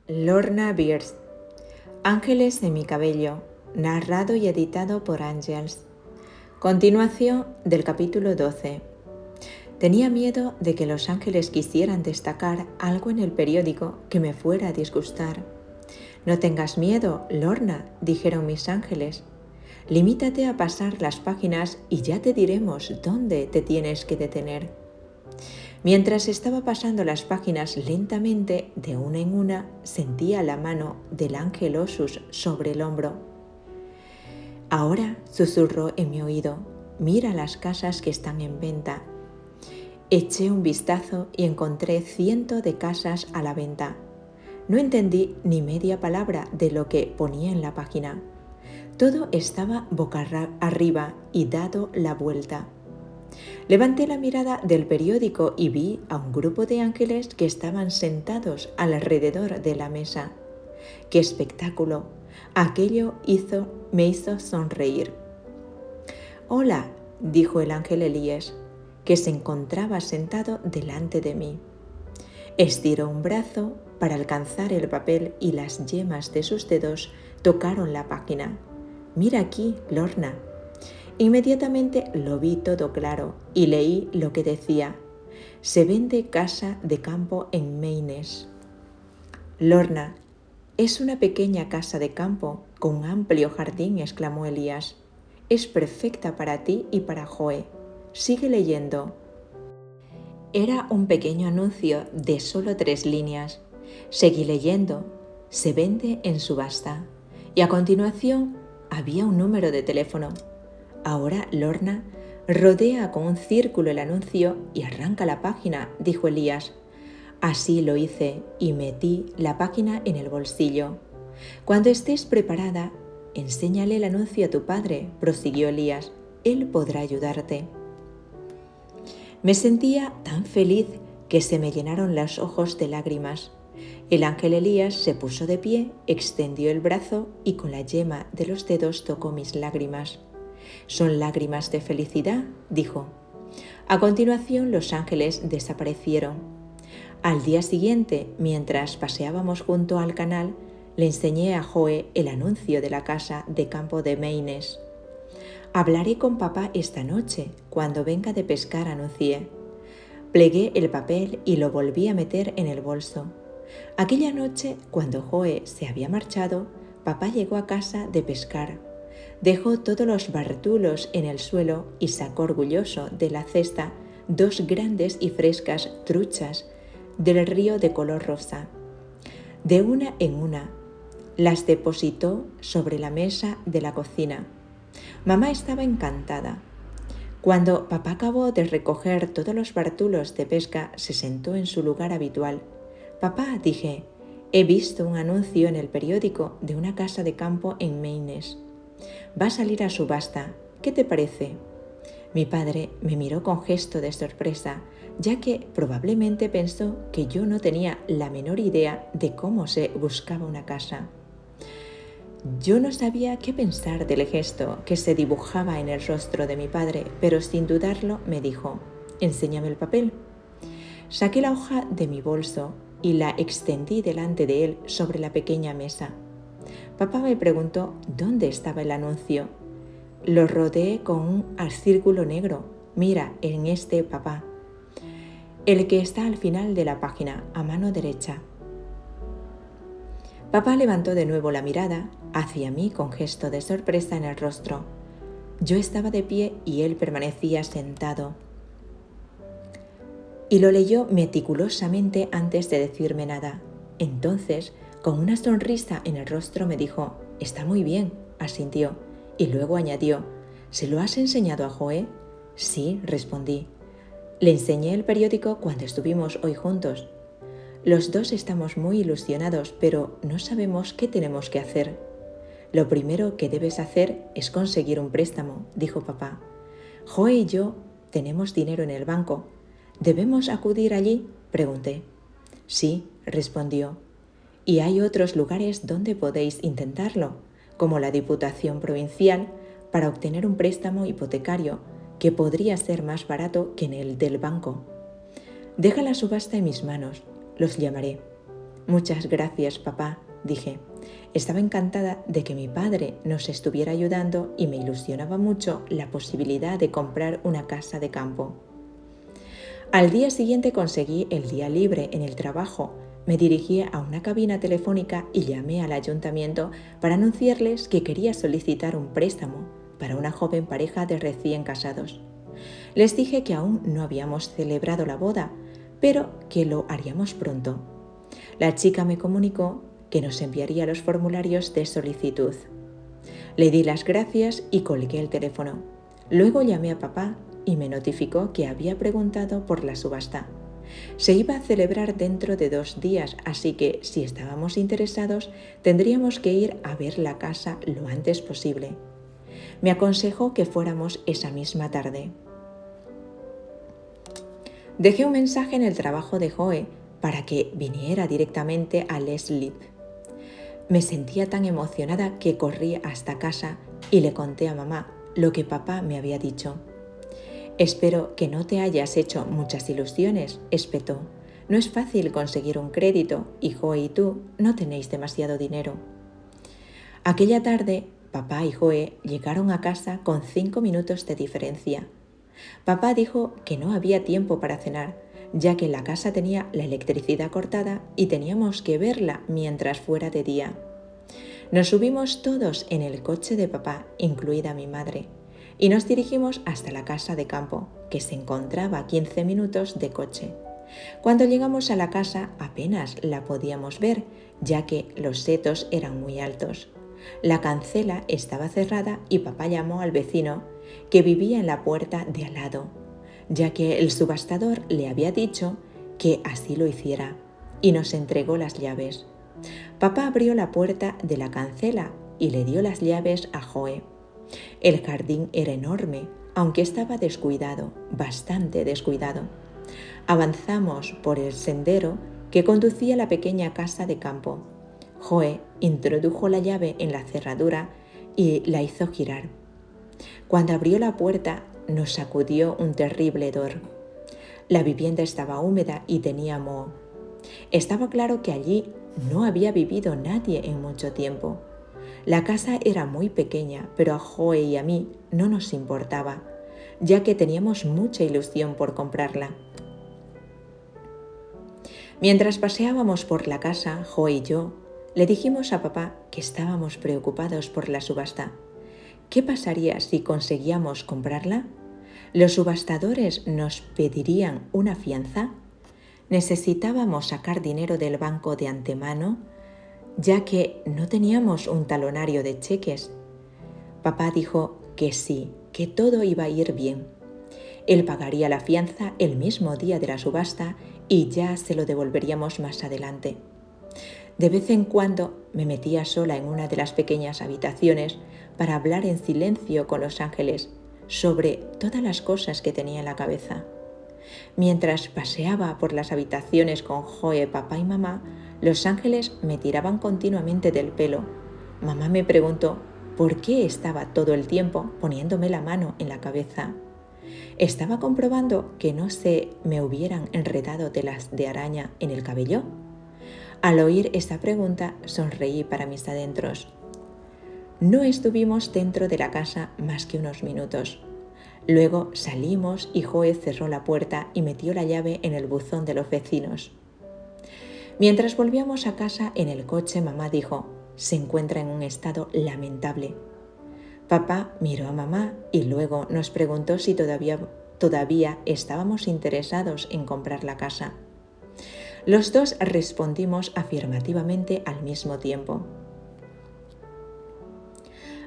Lorna Bierce. Ángeles de mi cabello, narrado y editado por Ángels. Continuación del capítulo 12. Tenía miedo de que los ángeles quisieran destacar algo en el periódico que me fuera a disgustar. No tengas miedo, Lorna, dijeron mis ángeles. Limítate a pasar las páginas y ya te diremos dónde te tienes que detener. Mientras estaba pasando las páginas lentamente, de una en una, sentía la mano del ángel Osus sobre el hombro. Ahora, susurró en mi oído, mira las casas que están en venta. Eché un vistazo y encontré 100 de casas a la venta. No entendí ni media palabra de lo que ponía en la página. Todo estaba boca arriba y dado la vuelta. Levanté la mirada del periódico y vi a un grupo de ángeles que estaban sentados alrededor de la mesa. ¡Qué espectáculo! Aquello me hizo sonreír. «Hola», dijo el ángel Elías, que se encontraba sentado delante de mí. Estiró un brazo para alcanzar el papel y las yemas de sus dedos tocaron la página. «Mira aquí, Lorna». Inmediatamente lo vi todo claro y leí lo que decía: «Se vende casa de campo en Maynes». «Lorna, es una pequeña casa de campo con un amplio jardín», exclamó Elías. «Es perfecta para ti y para Joe. Sigue leyendo». Era un pequeño anuncio de solo 3 líneas. Seguí leyendo. «Se vende en subasta». Y a continuación había un número de teléfono. «Ahora, Lorna, rodea con un círculo el anuncio y arranca la página», dijo Elías. Así lo hice y metí la página en el bolsillo. «Cuando estés preparada, enséñale el anuncio a tu padre», prosiguió Elías. «Él podrá ayudarte». Me sentía tan feliz que se me llenaron los ojos de lágrimas. El ángel Elías se puso de pie, extendió el brazo y con la yema de los dedos tocó mis lágrimas. «Son lágrimas de felicidad», dijo. A continuación los ángeles desaparecieron. Al día siguiente, mientras paseábamos junto al canal, le enseñé a Joe el anuncio de la casa de campo de Maynes. «Hablaré con papá esta noche, cuando venga de pescar», anuncié. Plegué el papel y lo volví a meter en el bolso. Aquella noche, cuando Joe se había marchado, papá llegó a casa de pescar. Dejó todos los bártulos en el suelo y sacó orgulloso de la cesta 2 grandes y frescas truchas del río de color rosa. De una en una, las depositó sobre la mesa de la cocina. Mamá estaba encantada. Cuando papá acabó de recoger todos los bártulos de pesca, se sentó en su lugar habitual. «Papá», dije, «he visto un anuncio en el periódico de una casa de campo en Maynes. Va a salir a subasta. ¿Qué te parece?» Mi padre me miró con gesto de sorpresa, ya que probablemente pensó que yo no tenía la menor idea de cómo se buscaba una casa. Yo no sabía qué pensar del gesto que se dibujaba en el rostro de mi padre, pero sin dudarlo me dijo: «Enséñame el papel». Saqué la hoja de mi bolso y la extendí delante de él sobre la pequeña mesa. Papá me preguntó dónde estaba el anuncio. Lo rodeé con un círculo negro. «Mira, en este, papá. El que está al final de la página, a mano derecha». Papá levantó de nuevo la mirada hacia mí con gesto de sorpresa en el rostro. Yo estaba de pie y él permanecía sentado. Y lo leyó meticulosamente antes de decirme nada. Entonces, con una sonrisa en el rostro, me dijo: «Está muy bien», asintió, y luego añadió: «¿Se lo has enseñado a Joe?» «Sí», respondí. «Le enseñé el periódico cuando estuvimos hoy juntos. Los dos estamos muy ilusionados, pero no sabemos qué tenemos que hacer». «Lo primero que debes hacer es conseguir un préstamo», dijo papá. «Joe y yo tenemos dinero en el banco. ¿Debemos acudir allí?», pregunté. «Sí», respondió. «Y hay otros lugares donde podéis intentarlo, como la Diputación Provincial, para obtener un préstamo hipotecario que podría ser más barato que en el del banco. Deja la subasta en mis manos, los llamaré». Muchas gracias, papá, dije. Estaba encantada de que mi padre nos estuviera ayudando y me ilusionaba mucho la posibilidad de comprar una casa de campo. Al día siguiente conseguí el día libre en el trabajo. Me dirigí a una cabina telefónica y llamé al ayuntamiento para anunciarles que quería solicitar un préstamo para una joven pareja de recién casados. Les dije que aún no habíamos celebrado la boda, pero que lo haríamos pronto. La chica me comunicó que nos enviaría los formularios de solicitud. Le di las gracias y colgué el teléfono. Luego llamé a papá y me notificó que había preguntado por la subasta. Se iba a celebrar dentro de 2 días, así que si estábamos interesados tendríamos que ir a ver la casa lo antes posible. Me aconsejó que fuéramos esa misma tarde. Dejé un mensaje en el trabajo de Joe para que viniera directamente a Les Lip. Me sentía tan emocionada que corrí hasta casa y le conté a mamá lo que papá me había dicho. Espero que no te hayas hecho muchas ilusiones, espetó. No es fácil conseguir un crédito y Joe y tú no tenéis demasiado dinero. Aquella tarde, papá y Joe llegaron a casa con 5 minutos de diferencia. Papá dijo que no había tiempo para cenar, ya que la casa tenía la electricidad cortada y teníamos que verla mientras fuera de día. Nos subimos todos en el coche de papá, incluida mi madre, y nos dirigimos hasta la casa de campo, que se encontraba a 15 minutos de coche. Cuando llegamos a la casa apenas la podíamos ver, ya que los setos eran muy altos. La cancela estaba cerrada y papá llamó al vecino, que vivía en la puerta de al lado, ya que el subastador le había dicho que así lo hiciera, y nos entregó las llaves. Papá abrió la puerta de la cancela y le dio las llaves a Joe. El jardín era enorme, aunque estaba descuidado, bastante descuidado. Avanzamos por el sendero que conducía a la pequeña casa de campo. Joe introdujo la llave en la cerradura y la hizo girar. Cuando abrió la puerta, nos sacudió un terrible hedor. La vivienda estaba húmeda y tenía moho. Estaba claro que allí no había vivido nadie en mucho tiempo. La casa era muy pequeña, pero a Joe y a mí no nos importaba, ya que teníamos mucha ilusión por comprarla. Mientras paseábamos por la casa, Joe y yo, le dijimos a papá que estábamos preocupados por la subasta. ¿Qué pasaría si conseguíamos comprarla? ¿Los subastadores nos pedirían una fianza? ¿Necesitábamos sacar dinero del banco de antemano, ya que no teníamos un talonario de cheques? Papá dijo que sí, que todo iba a ir bien. Él pagaría la fianza el mismo día de la subasta y ya se lo devolveríamos más adelante. De vez en cuando me metía sola en una de las pequeñas habitaciones para hablar en silencio con los ángeles sobre todas las cosas que tenía en la cabeza. Mientras paseaba por las habitaciones con Joe, papá y mamá, los ángeles me tiraban continuamente del pelo. Mamá me preguntó por qué estaba todo el tiempo poniéndome la mano en la cabeza. ¿Estaba comprobando que no se me hubieran enredado telas de araña en el cabello? Al oír esta pregunta, sonreí para mis adentros. No estuvimos dentro de la casa más que unos minutos. Luego salimos y Joe cerró la puerta y metió la llave en el buzón de los vecinos. Mientras volvíamos a casa en el coche, mamá dijo: se encuentra en un estado lamentable. Papá miró a mamá y luego nos preguntó si todavía estábamos interesados en comprar la casa. Los dos respondimos afirmativamente al mismo tiempo.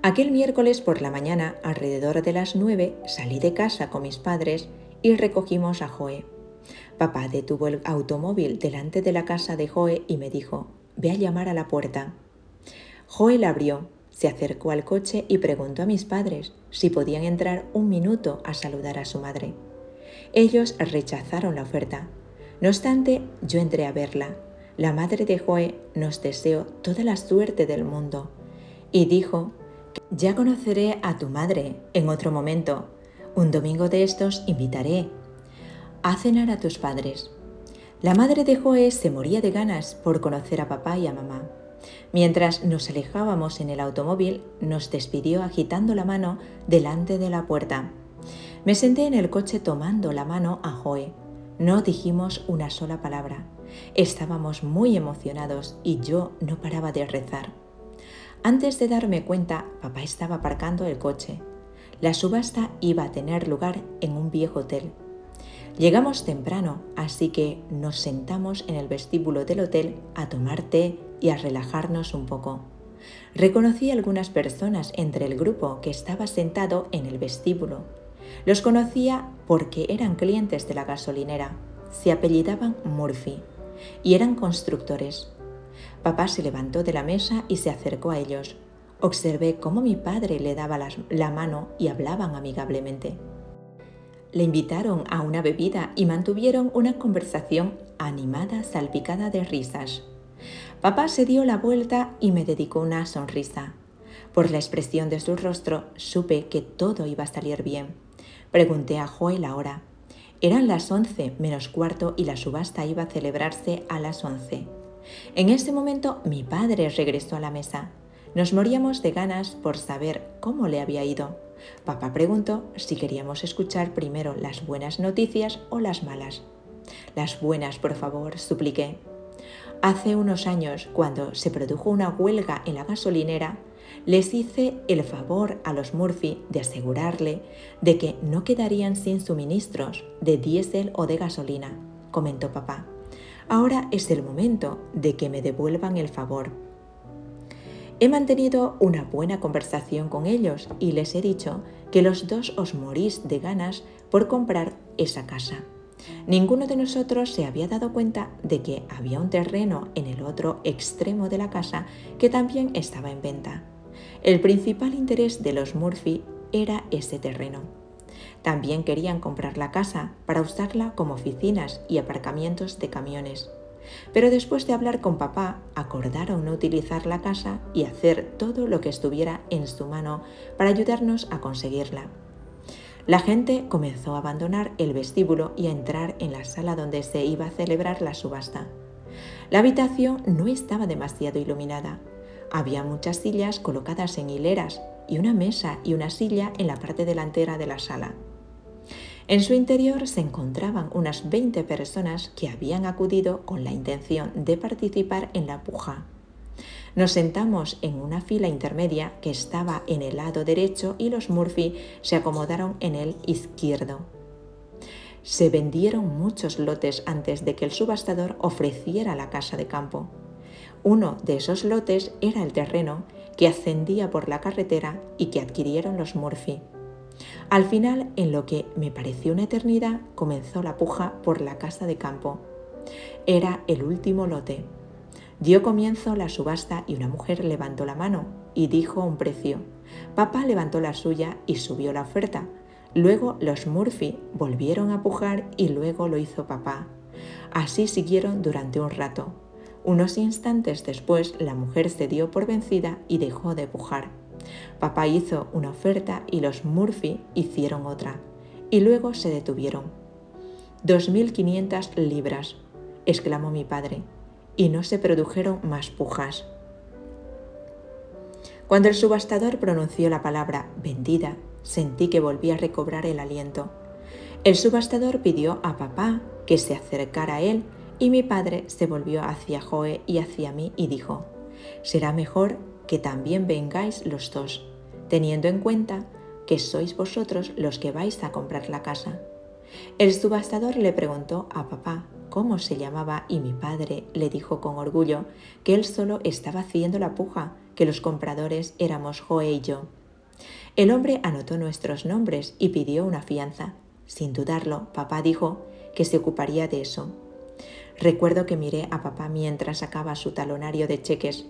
Aquel miércoles por la mañana, alrededor de las 9, salí de casa con mis padres y recogimos a Joe. Papá detuvo el automóvil delante de la casa de Joe y me dijo: ve a llamar a la puerta. Joe la abrió, se acercó al coche y preguntó a mis padres si podían entrar un minuto a saludar a su madre. Ellos rechazaron la oferta. No obstante, yo entré a verla. La madre de Joe nos deseó toda la suerte del mundo y dijo: ya conoceré a tu madre en otro momento. Un domingo de estos invitaré a cenar a tus padres. La madre de Joe se moría de ganas por conocer a papá y a mamá. Mientras nos alejábamos en el automóvil, nos despidió agitando la mano delante de la puerta. Me senté en el coche tomando la mano a Joe. No dijimos una sola palabra. Estábamos muy emocionados y yo no paraba de rezar. Antes de darme cuenta, papá estaba aparcando el coche. La subasta iba a tener lugar en un viejo hotel. Llegamos temprano, así que nos sentamos en el vestíbulo del hotel a tomar té y a relajarnos un poco. Reconocí a algunas personas entre el grupo que estaba sentado en el vestíbulo. Los conocía porque eran clientes de la gasolinera. Se apellidaban Murphy y eran constructores. Papá se levantó de la mesa y se acercó a ellos. Observé cómo mi padre le daba la mano y hablaban amigablemente. Le invitaron a una bebida y mantuvieron una conversación animada, salpicada de risas. Papá se dio la vuelta y me dedicó una sonrisa. Por la expresión de su rostro supe que todo iba a salir bien. Pregunté a Joe la hora. Eran las 11 menos cuarto y la subasta iba a celebrarse a las 11. En ese momento mi padre regresó a la mesa. Nos moríamos de ganas por saber cómo le había ido. Papá preguntó si queríamos escuchar primero las buenas noticias o las malas. Las buenas, por favor, supliqué. Hace unos años, cuando se produjo una huelga en la gasolinera, les hice el favor a los Murphy de asegurarle de que no quedarían sin suministros de diésel o de gasolina, comentó papá. Ahora es el momento de que me devuelvan el favor. He mantenido una buena conversación con ellos y les he dicho que los dos os morís de ganas por comprar esa casa. Ninguno de nosotros se había dado cuenta de que había un terreno en el otro extremo de la casa que también estaba en venta. El principal interés de los Murphy era ese terreno. También querían comprar la casa para usarla como oficinas y aparcamientos de camiones. Pero después de hablar con papá, acordaron no utilizar la casa y hacer todo lo que estuviera en su mano para ayudarnos a conseguirla. La gente comenzó a abandonar el vestíbulo y a entrar en la sala donde se iba a celebrar la subasta. La habitación no estaba demasiado iluminada. Había muchas sillas colocadas en hileras y una mesa y una silla en la parte delantera de la sala. En su interior se encontraban unas 20 personas que habían acudido con la intención de participar en la puja. Nos sentamos en una fila intermedia que estaba en el lado derecho y los Murphy se acomodaron en el izquierdo. Se vendieron muchos lotes antes de que el subastador ofreciera la casa de campo. Uno de esos lotes era el terreno que ascendía por la carretera y que adquirieron los Murphy. Al final, en lo que me pareció una eternidad, comenzó la puja por la casa de campo. Era el último lote. Dio comienzo la subasta y una mujer levantó la mano y dijo un precio. Papá levantó la suya y subió la oferta. Luego los Murphy volvieron a pujar y luego lo hizo papá. Así siguieron durante un rato. Unos instantes después, la mujer se dio por vencida y dejó de pujar. Papá hizo una oferta y los Murphy hicieron otra. Y luego se detuvieron. 2.500 libras, exclamó mi padre, y no se produjeron más pujas. Cuando el subastador pronunció la palabra vendida, sentí que volví a recobrar el aliento. El subastador pidió a papá que se acercara a él y mi padre se volvió hacia Joe y hacia mí y dijo: «Será mejor que también vengáis los dos, teniendo en cuenta que sois vosotros los que vais a comprar la casa». El subastador le preguntó a papá cómo se llamaba y mi padre le dijo con orgullo que él solo estaba haciendo la puja, que los compradores éramos Joe y yo. El hombre anotó nuestros nombres y pidió una fianza. Sin dudarlo, papá dijo que se ocuparía de eso. Recuerdo que miré a papá mientras sacaba su talonario de cheques.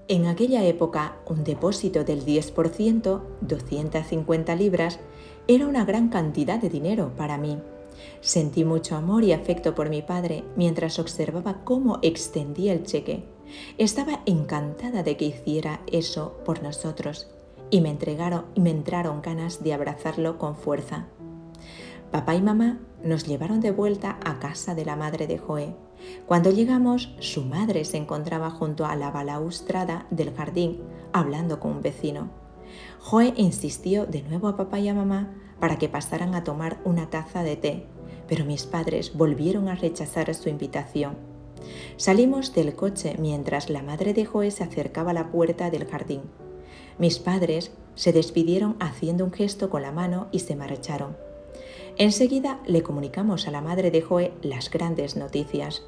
En aquella época, un depósito del 10%, 250 libras, era una gran cantidad de dinero para mí. Sentí mucho amor y afecto por mi padre mientras observaba cómo extendía el cheque. Estaba encantada de que hiciera eso por nosotros y me entraron ganas de abrazarlo con fuerza. Papá y mamá nos llevaron de vuelta a casa de la madre de Joe. Cuando llegamos, su madre se encontraba junto a la balaustrada del jardín, hablando con un vecino. Joe insistió de nuevo a papá y a mamá para que pasaran a tomar una taza de té, pero mis padres volvieron a rechazar su invitación. Salimos del coche mientras la madre de Joe se acercaba a la puerta del jardín. Mis padres se despidieron haciendo un gesto con la mano y se marcharon. Enseguida le comunicamos a la madre de Joe las grandes noticias.